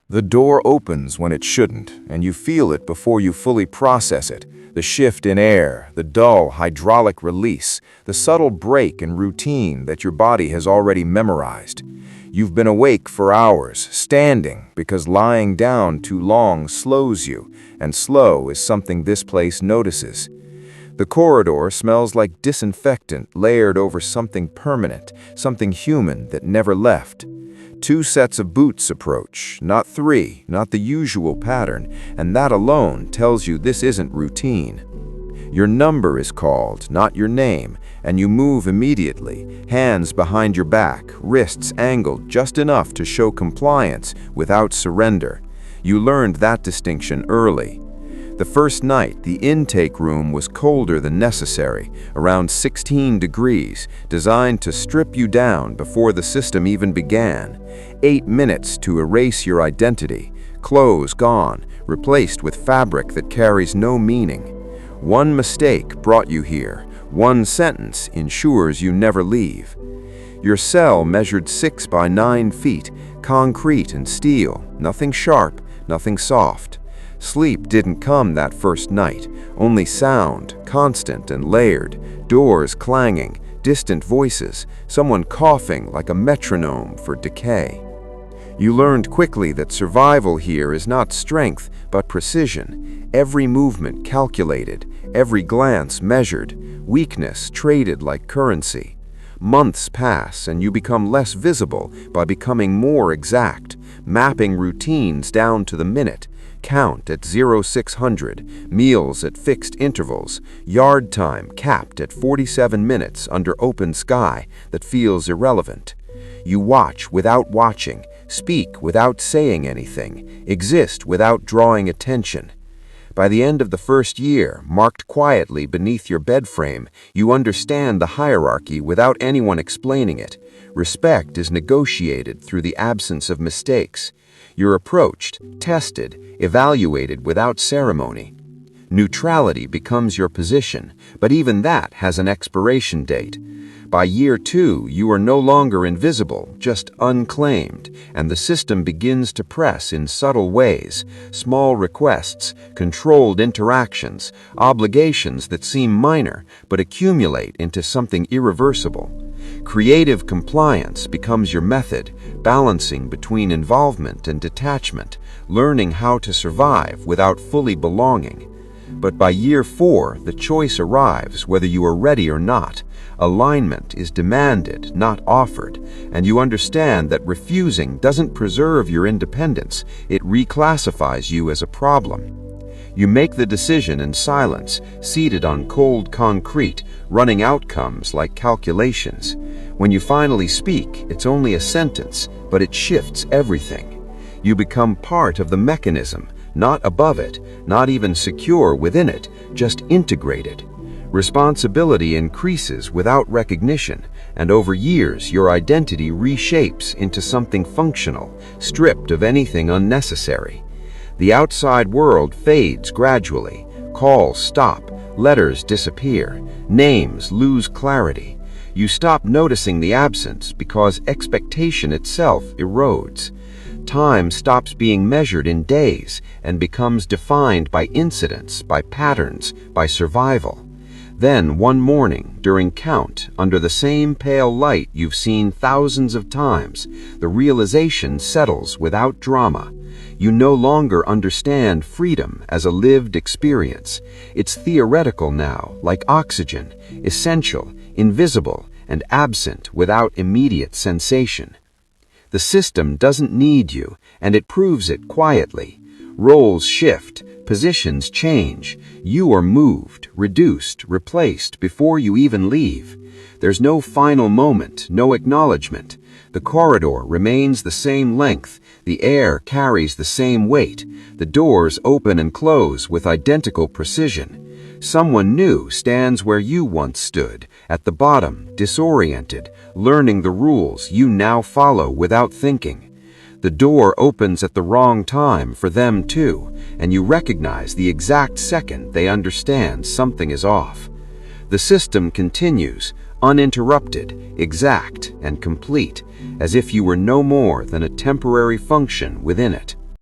The door opens when it shouldn't, and you feel it before you fully process it. The shift in air, the dull hydraulic release, the subtle break in routine that your body has already memorized. You've been awake for hours, standing, because lying down too long slows you, and slow is something this place notices. The corridor smells like disinfectant layered over something permanent, something human that never left. Two sets of boots approach, not three, not the usual pattern, and that alone tells you this isn't routine. Your number is called, not your name, and you move immediately, hands behind your back, wrists angled just enough to show compliance without surrender. You learned that distinction early. The first night, the intake room was colder than necessary, around 16 degrees, designed to strip you down before the system even began. 8 minutes to erase your identity, clothes gone, replaced with fabric that carries no meaning. One mistake brought you here. One sentence ensures you never leave. Your cell measured 6 by 9 feet, concrete and steel, nothing sharp, nothing soft. Sleep didn't come that first night, only sound, constant and layered, doors clanging, distant voices, someone coughing like a metronome for decay. You learned quickly that survival here is not strength, but precision. Every movement calculated, every glance measured, weakness traded like currency. Months pass and you become less visible by becoming more exact, mapping routines down to the minute. Count at 0600, meals at fixed intervals, yard time capped at 47 minutes under open sky that feels irrelevant. You watch without watching, speak without saying anything, exist without drawing attention. By the end of the first year, marked quietly beneath your bed frame, you understand the hierarchy without anyone explaining it. Respect is negotiated through the absence of mistakes. You're approached, tested, evaluated without ceremony. Neutrality becomes your position, but even that has an expiration date. By year 2, you are no longer invisible, just unclaimed, and the system begins to press in subtle ways, small requests, controlled interactions, obligations that seem minor but accumulate into something irreversible. Creative compliance becomes your method, balancing between involvement and detachment, learning how to survive without fully belonging. But by year 4, the choice arrives whether you are ready or not. Alignment is demanded, not offered, and you understand that refusing doesn't preserve your independence, it reclassifies you as a problem. You make the decision in silence, seated on cold concrete, running outcomes like calculations. When you finally speak, it's only a sentence, but it shifts everything. You become part of the mechanism, not above it, not even secure within it, just integrated. Responsibility increases without recognition, and over years your identity reshapes into something functional, stripped of anything unnecessary. The outside world fades gradually. Calls stop, letters disappear, names lose clarity. You stop noticing the absence because expectation itself erodes. Time stops being measured in days and becomes defined by incidents, by patterns, by survival. Then, one morning, during count, under the same pale light you've seen thousands of times, the realization settles without drama. You no longer understand freedom as a lived experience. It's theoretical now, like oxygen, essential, invisible, and absent without immediate sensation. The system doesn't need you, and it proves it quietly. Roles shift, positions change. You are moved, reduced, replaced before you even leave. There's no final moment, no acknowledgement. The corridor remains the same length. The air carries the same weight. The doors open and close with identical precision. Someone new stands where you once stood, at the bottom, disoriented, learning the rules you now follow without thinking. The door opens at the wrong time for them too, and you recognize the exact second they understand something is off. The system continues, uninterrupted, exact, and complete, as if you were no more than a temporary function within it.